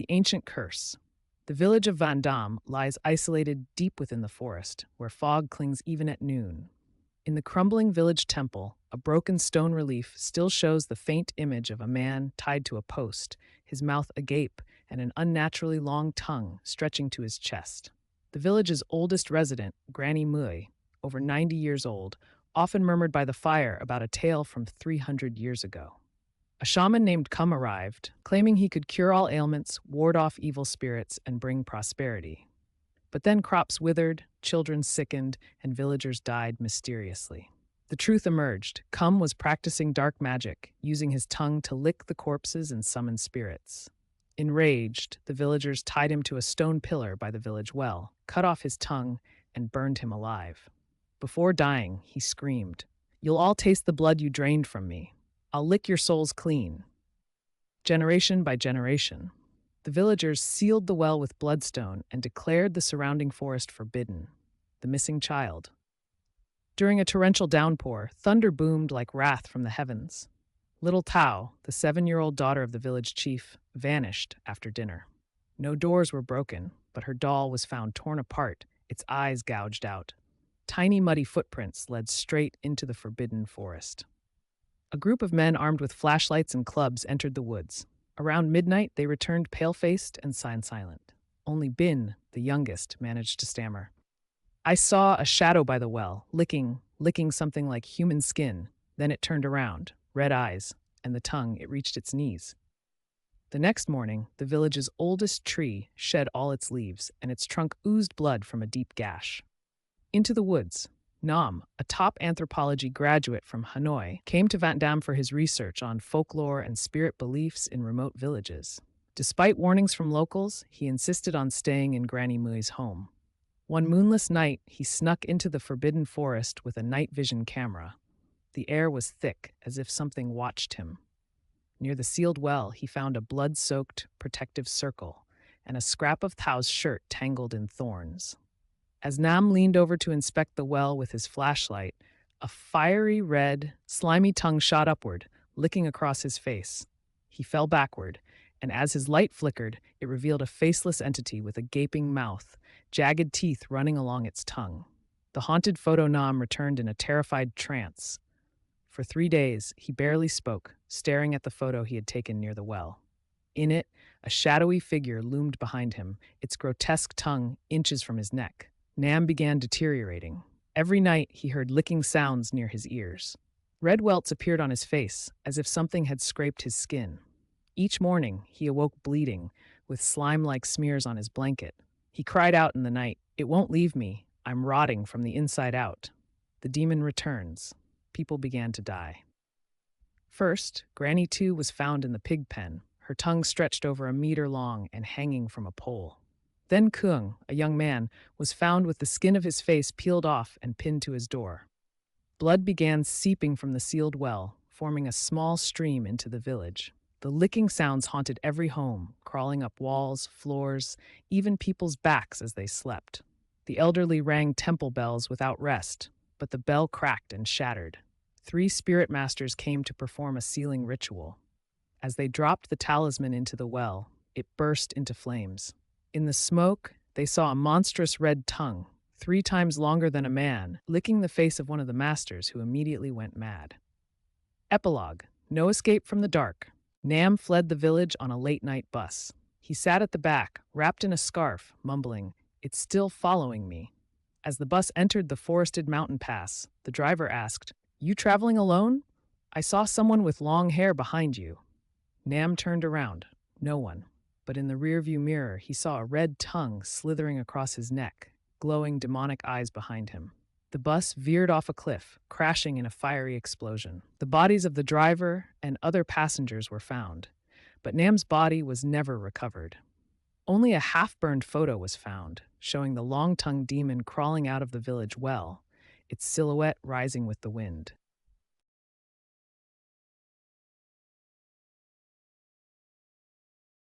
The ancient curse. The village of Van Damme lies isolated deep within the forest, where fog clings even at noon. In the crumbling village temple, a broken stone relief still shows the faint image of a man tied to a post, his mouth agape and an unnaturally long tongue stretching to his chest. The village's oldest resident, Granny Mui, over 90 years old, often murmured by the fire about a tale from 300 years ago. A shaman named Kum arrived, claiming he could cure all ailments, ward off evil spirits, and bring prosperity. But then crops withered, children sickened, and villagers died mysteriously. The truth emerged. Kum was practicing dark magic, using his tongue to lick the corpses and summon spirits. Enraged, the villagers tied him to a stone pillar by the village well, cut off his tongue, and burned him alive. Before dying, he screamed, "You'll all taste the blood you drained from me. I'll lick your souls clean." Generation by generation, the villagers sealed the well with bloodstone and declared the surrounding forest forbidden. The missing child. During a torrential downpour, thunder boomed like wrath from the heavens. Little Tao, the 7-year-old daughter of the village chief, vanished after dinner. No doors were broken, but her doll was found torn apart, its eyes gouged out. Tiny muddy footprints led straight into the forbidden forest. A group of men armed with flashlights and clubs entered the woods. Around midnight, they returned pale-faced and silent. Only Bin, the youngest, managed to stammer. "I saw a shadow by the well, licking something like human skin. Then it turned around, red eyes, and the tongue, it reached its knees." The next morning, the village's oldest tree shed all its leaves, and its trunk oozed blood from a deep gash. Into the woods, Nam, a top anthropology graduate from Hanoi, came to Van Damme for his research on folklore and spirit beliefs in remote villages. Despite warnings from locals, he insisted on staying in Granny Mui's home. One moonless night, he snuck into the forbidden forest with a night vision camera. The air was thick, as if something watched him. Near the sealed well, he found a blood-soaked protective circle and a scrap of Tao's shirt tangled in thorns. As Nam leaned over to inspect the well with his flashlight, a fiery red, slimy tongue shot upward, licking across his face. He fell backward, and as his light flickered, it revealed a faceless entity with a gaping mouth, jagged teeth running along its tongue. The haunted photo Nam returned in a terrified trance. For 3 days, he barely spoke, staring at the photo he had taken near the well. In it, a shadowy figure loomed behind him, its grotesque tongue inches from his neck. Nam began deteriorating. Every night, he heard licking sounds near his ears. Red welts appeared on his face, as if something had scraped his skin. Each morning, he awoke bleeding, with slime-like smears on his blanket. He cried out in the night, "It won't leave me. I'm rotting from the inside out." The demon returns. People began to die. First, Granny 2 was found in the pig pen, her tongue stretched over a meter long and hanging from a pole. Then Kung, a young man, was found with the skin of his face peeled off and pinned to his door. Blood began seeping from the sealed well, forming a small stream into the village. The licking sounds haunted every home, crawling up walls, floors, even people's backs as they slept. The elderly rang temple bells without rest, but the bell cracked and shattered. 3 spirit masters came to perform a sealing ritual. As they dropped the talisman into the well, it burst into flames. In the smoke, they saw a monstrous red tongue, 3 times longer than a man, licking the face of one of the masters, who immediately went mad. Epilogue. No escape from the dark. Nam fled the village on a late-night bus. He sat at the back, wrapped in a scarf, mumbling, "It's still following me." As the bus entered the forested mountain pass, the driver asked, "You traveling alone? I saw someone with long hair behind you." Nam turned around. No one. But in the rearview mirror, he saw a red tongue slithering across his neck, glowing demonic eyes behind him. The bus veered off a cliff, crashing in a fiery explosion. The bodies of the driver and other passengers were found, but Nam's body was never recovered. Only a half-burned photo was found, showing the long-tongued demon crawling out of the village well, its silhouette rising with the wind.